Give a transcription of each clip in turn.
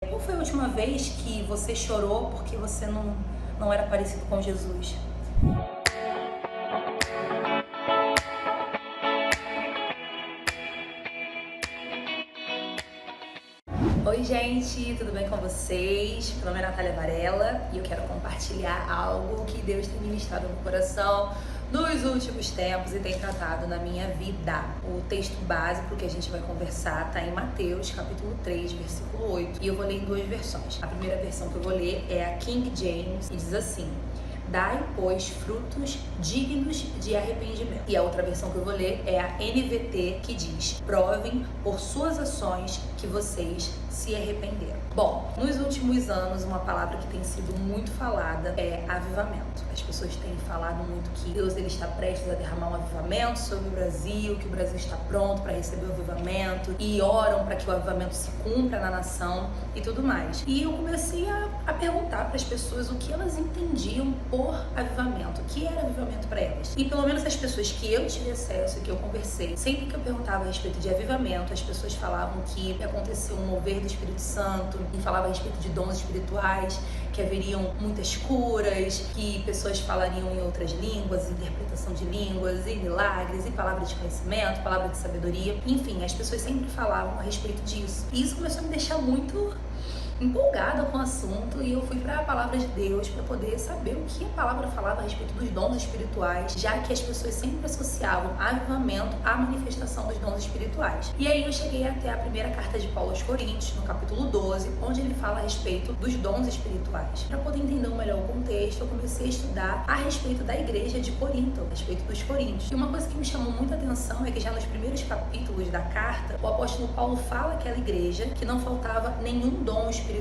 Qual foi a última vez que você chorou porque você não era parecido com Jesus? Oi gente, tudo bem com vocês? Meu nome é Natália Varela e eu quero compartilhar algo que Deus tem ministrado no coração nos últimos tempos e tem tratado na minha vida. O texto básico que a gente vai conversar está em Mateus, capítulo 3, versículo 8, e eu vou ler em duas versões. A primeira versão que eu vou ler é a King James e diz assim: Dai, pois, frutos dignos de arrependimento. E a outra versão que eu vou ler é a NVT, que diz: provem por suas ações que vocês se arrependeram. Bom, nos últimos anos, uma palavra que tem sido muito falada é avivamento. As pessoas têm falado muito que Deus ele está prestes a derramar um avivamento sobre o Brasil, que o Brasil está pronto para receber o avivamento, e oram para que o avivamento se cumpra na nação e tudo mais. E eu comecei a perguntar para as pessoas o que elas entendiam por avivamento, o que era avivamento para elas. E pelo menos as pessoas que eu tive acesso, que eu conversei, sempre que eu perguntava a respeito de avivamento, as pessoas falavam que aconteceu um mover do Espírito Santo, e falava a respeito de dons espirituais, que haveriam muitas curas, que pessoas falariam em outras línguas, interpretação de línguas, e milagres, e palavras de conhecimento, palavra de sabedoria. Enfim, as pessoas sempre falavam a respeito disso. E isso começou a me deixar muito empolgada com o assunto, e eu fui para a palavra de Deus para poder saber o que a palavra falava a respeito dos dons espirituais, já que as pessoas sempre associavam avivamento à manifestação dos dons espirituais. E aí eu cheguei até a primeira carta de Paulo aos Coríntios, no capítulo 12, onde ele fala a respeito dos dons espirituais. Para poder entender melhor o contexto, eu comecei a estudar a respeito da igreja de Corinto, a respeito dos coríntios. E uma coisa que me chamou muita atenção é que já nos primeiros capítulos da carta, o apóstolo Paulo fala àquela igreja que não faltava nenhum dom espiritual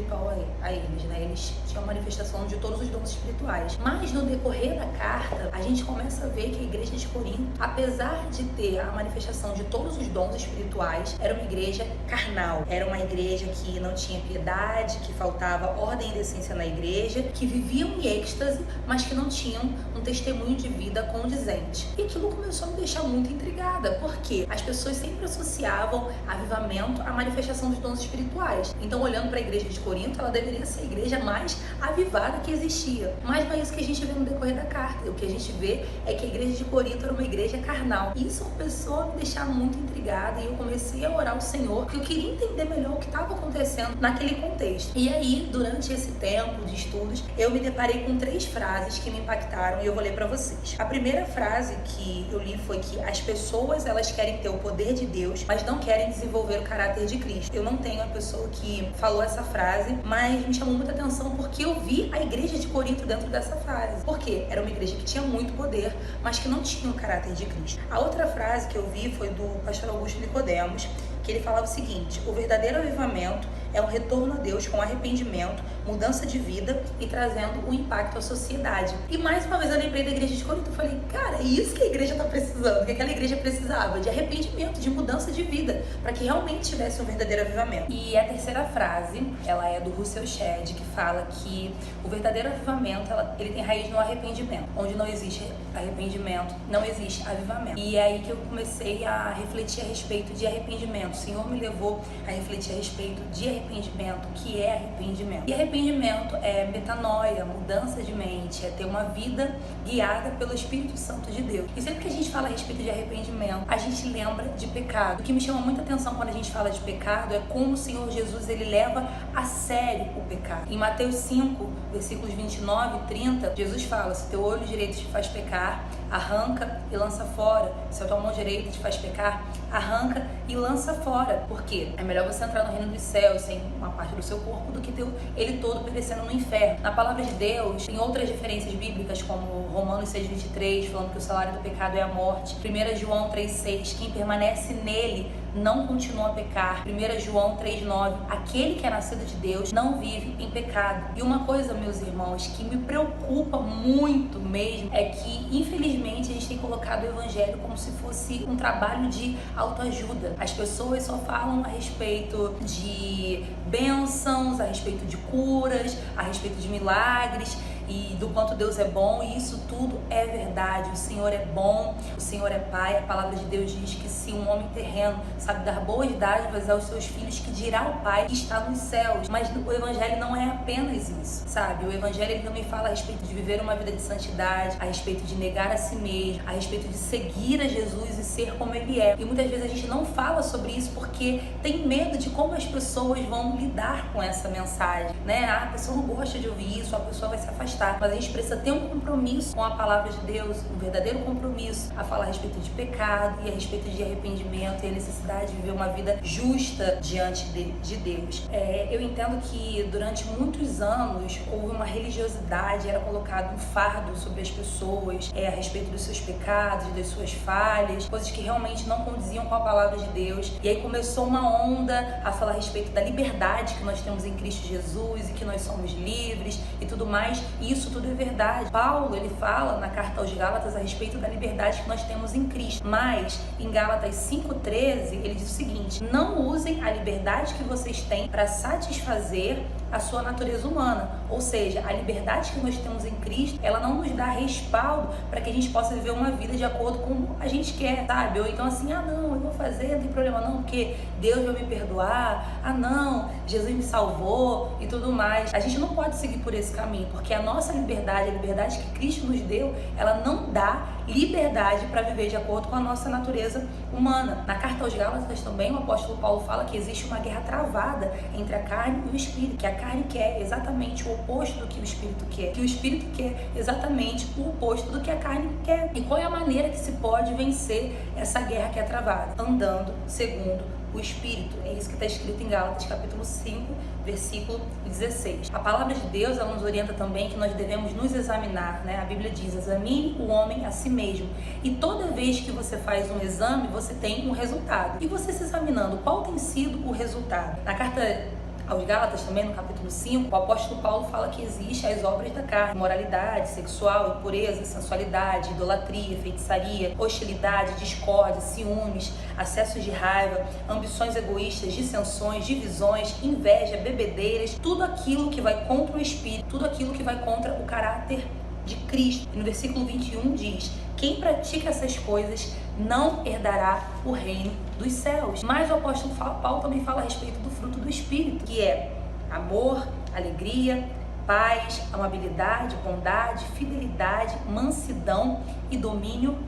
a eles, né? Eles tinham manifestação de todos os dons espirituais. Mas no decorrer da carta, a gente começa a ver que a igreja de Corinto, apesar de ter a manifestação de todos os dons espirituais, era uma igreja carnal. Era uma igreja que não tinha piedade, que faltava ordem e decência na igreja, que viviam em êxtase, mas que não tinham um testemunho de vida condizente. E aquilo começou a me deixar muito intrigada, porque as pessoas sempre associavam avivamento à manifestação dos dons espirituais. Então, olhando para a igreja de Corinto, ela deveria ser a igreja mais avivada que existia. Mas não é isso que a gente vê no decorrer da carta. O que a gente vê é que a igreja de Corinto era uma igreja carnal. E isso começou a me deixar muito intrigada, e eu comecei a orar ao Senhor, porque eu queria entender melhor o que estava acontecendo naquele contexto. E aí, durante esse tempo de estudos, eu me deparei com 3 frases que me impactaram, e eu vou ler para vocês. A primeira frase que eu li foi que as pessoas, elas querem ter o poder de Deus, mas não querem desenvolver o caráter de Cristo. Eu não tenho a pessoa que falou essa frase, mas me chamou muita atenção porque eu vi a igreja de Corinto dentro dessa frase. Porque era uma igreja que tinha muito poder, mas que não tinha o caráter de Cristo. A outra frase que eu vi foi do pastor Augusto Nicodemos, que ele falava o seguinte: o verdadeiro avivamento é um retorno a Deus com arrependimento, mudança de vida e trazendo um impacto à sociedade. E mais uma vez eu lembrei da igreja de Corinto. Eu falei, cara, é isso que a igreja está precisando, que aquela igreja precisava, de arrependimento, de mudança de vida, para que realmente tivesse um verdadeiro avivamento. E a terceira frase, ela é do Russell Shedd, que fala que o verdadeiro avivamento, ele tem raiz no arrependimento. Onde não existe arrependimento, não existe avivamento. E é aí que eu comecei a refletir a respeito de arrependimento. O Senhor me levou a refletir a respeito de arrependimento, o que é arrependimento. E arrependimento é metanoia, mudança de mente, é ter uma vida guiada pelo Espírito Santo de Deus. E sempre que a gente fala a respeito de arrependimento, a gente lembra de pecado. O que me chama muita atenção quando a gente fala de pecado é como o Senhor Jesus, ele leva a sério o pecado. Em Mateus 5, versículos 29 e 30, Jesus fala: se teu olho direito te faz pecar, arranca e lança fora. Se a tua mão direita te faz pecar, arranca e lança fora. Por quê? É melhor você entrar no reino dos céus sem uma parte do seu corpo do que ter ele todo perecendo no inferno. Na palavra de Deus, tem outras referências bíblicas, como Romanos 6:23, falando que o salário do pecado é a morte. 1 João 3:6, quem permanece nele não continua a pecar. 1 João 3:9, aquele que é nascido de Deus não vive em pecado. E uma coisa, meus irmãos, que me preocupa muito mesmo, é que infelizmente a gente tem colocado o evangelho como se fosse um trabalho de autoajuda. As pessoas só falam a respeito de bênçãos, a respeito de curas, a respeito de milagres, e do quanto Deus é bom, e isso tudo é verdade. O Senhor é bom, o Senhor é Pai. A palavra de Deus diz que se um homem terreno sabe dar boas dádivas aos seus filhos, que dirá o Pai que está nos céus. Mas o Evangelho não é apenas isso, sabe? O Evangelho ele também fala a respeito de viver uma vida de santidade, a respeito de negar a si mesmo, a respeito de seguir a Jesus e ser como Ele é. E muitas vezes a gente não fala sobre isso porque tem medo de como as pessoas vão lidar com essa mensagem, né? A pessoa não gosta de ouvir isso, a pessoa vai se afastar. Mas a gente precisa ter um compromisso com a palavra de Deus, um verdadeiro compromisso a falar a respeito de pecado e a respeito de arrependimento e a necessidade de viver uma vida justa diante de Deus. Eu entendo que durante muitos anos houve uma religiosidade, era colocado um fardo sobre as pessoas a respeito dos seus pecados, das suas falhas, coisas que realmente não condiziam com a palavra de Deus. E aí começou uma onda a falar a respeito da liberdade que nós temos em Cristo Jesus e que nós somos livres e tudo mais. E isso tudo é verdade. Paulo, ele fala na carta aos Gálatas a respeito da liberdade que nós temos em Cristo. Mas em Gálatas 5:13, ele diz o seguinte: não usem a liberdade que vocês têm para satisfazer a sua natureza humana. Ou seja, a liberdade que nós temos em Cristo, ela não nos dá respaldo para que a gente possa viver uma vida de acordo com o que a gente quer, sabe? Ou então assim, não, eu vou fazer, não tem problema não, porque Deus vai me perdoar, não, Jesus me salvou e tudo mais. A gente não pode seguir por esse caminho, porque a nossa liberdade, a liberdade que Cristo nos deu, ela não dá liberdade para viver de acordo com a nossa natureza humana. Na carta aos Gálatas também, o apóstolo Paulo fala que existe uma guerra travada entre a carne e o espírito, que a carne quer exatamente o oposto do que o espírito quer, que o espírito quer exatamente o oposto do que a carne quer. E qual é a maneira que se pode vencer essa guerra que é travada? Andando segundo o Espírito. É isso que está escrito em Gálatas capítulo 5, versículo 16. A palavra de Deus, ela nos orienta também que nós devemos nos examinar, né? A Bíblia diz: examine o homem a si mesmo. E toda vez que você faz um exame, você tem um resultado. E você se examinando, qual tem sido o resultado? Na carta aos Gálatas também, no capítulo 5, o apóstolo Paulo fala que existem as obras da carne: moralidade sexual, impureza, sensualidade, idolatria, feitiçaria, hostilidade, discórdia, ciúmes, acessos de raiva, ambições egoístas, dissensões, divisões, inveja, bebedeiras, tudo aquilo que vai contra o Espírito, tudo aquilo que vai contra o caráter de Cristo. E no versículo 21 diz: quem pratica essas coisas não herdará o reino dos céus. Mas o apóstolo Paulo também fala a respeito do fruto do Espírito, que é amor, alegria, paz, amabilidade, bondade, fidelidade, mansidão e domínio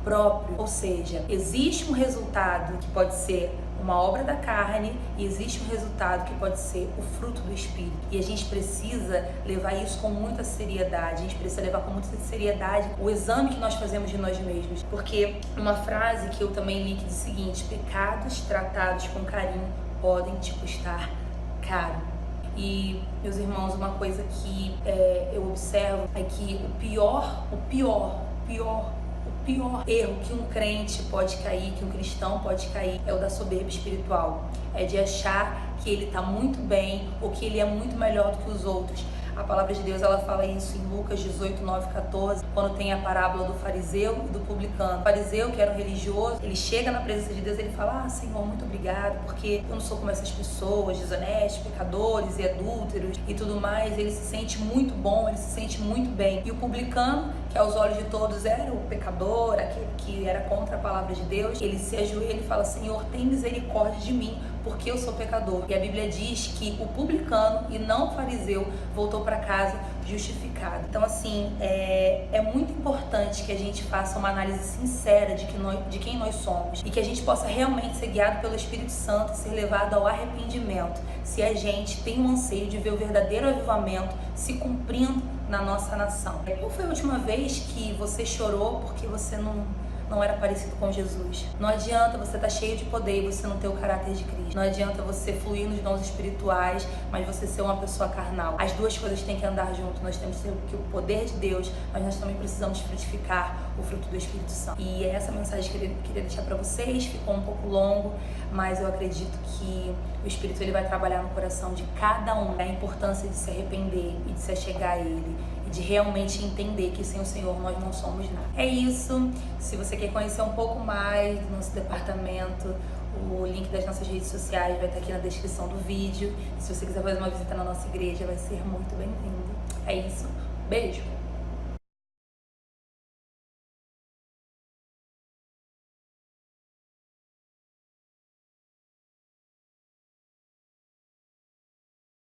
próprio. Ou seja, existe um resultado que pode ser uma obra da carne e existe um resultado que pode ser o fruto do Espírito. E a gente precisa levar isso com muita seriedade, a gente precisa levar com muita seriedade o exame que nós fazemos de nós mesmos. Porque uma frase que eu também li que diz o seguinte: pecados tratados com carinho podem te custar caro. E, meus irmãos, uma coisa que eu observo é que o pior erro que um crente pode cair, que um cristão pode cair, é o da soberba espiritual. É de achar que ele está muito bem ou que ele é muito melhor do que os outros. A palavra de Deus, ela fala isso em Lucas 18, 9, 14, quando tem a parábola do fariseu e do publicano. O fariseu, que era um religioso, ele chega na presença de Deus e ele fala: Senhor, muito obrigado, porque eu não sou como essas pessoas, desonestos, pecadores e adúlteros e tudo mais. Ele se sente muito bom, ele se sente muito bem. E o publicano, que aos olhos de todos era o pecador, aquele que era contra a palavra de Deus, ele se ajoelha e fala: Senhor, tem misericórdia de mim, porque eu sou pecador. E a Bíblia diz que o publicano e não o fariseu voltou para casa justificado. Então, assim, é muito importante que a gente faça uma análise sincera de quem nós somos e que a gente possa realmente ser guiado pelo Espírito Santo e ser levado ao arrependimento, se a gente tem um anseio de ver o verdadeiro avivamento se cumprindo na nossa nação. Qual foi a última vez que você chorou porque você não era parecido com Jesus? Não adianta você estar cheio de poder e você não ter o caráter de Cristo. Não adianta você fluir nos dons espirituais, mas você ser uma pessoa carnal. As duas coisas têm que andar junto. Nós temos que ter o poder de Deus, mas nós também precisamos frutificar o fruto do Espírito Santo. E é essa mensagem que eu queria deixar para vocês. Ficou um pouco longo, mas eu acredito que o Espírito ele vai trabalhar no coração de cada um. A importância de se arrepender e de se achegar a Ele, e de realmente entender que sem o Senhor nós não somos nada. É isso. Se você quer conhecer um pouco mais do nosso departamento, o link das nossas redes sociais vai estar aqui na descrição do vídeo. Se você quiser fazer uma visita na nossa igreja, vai ser muito bem-vindo. É isso. Beijo!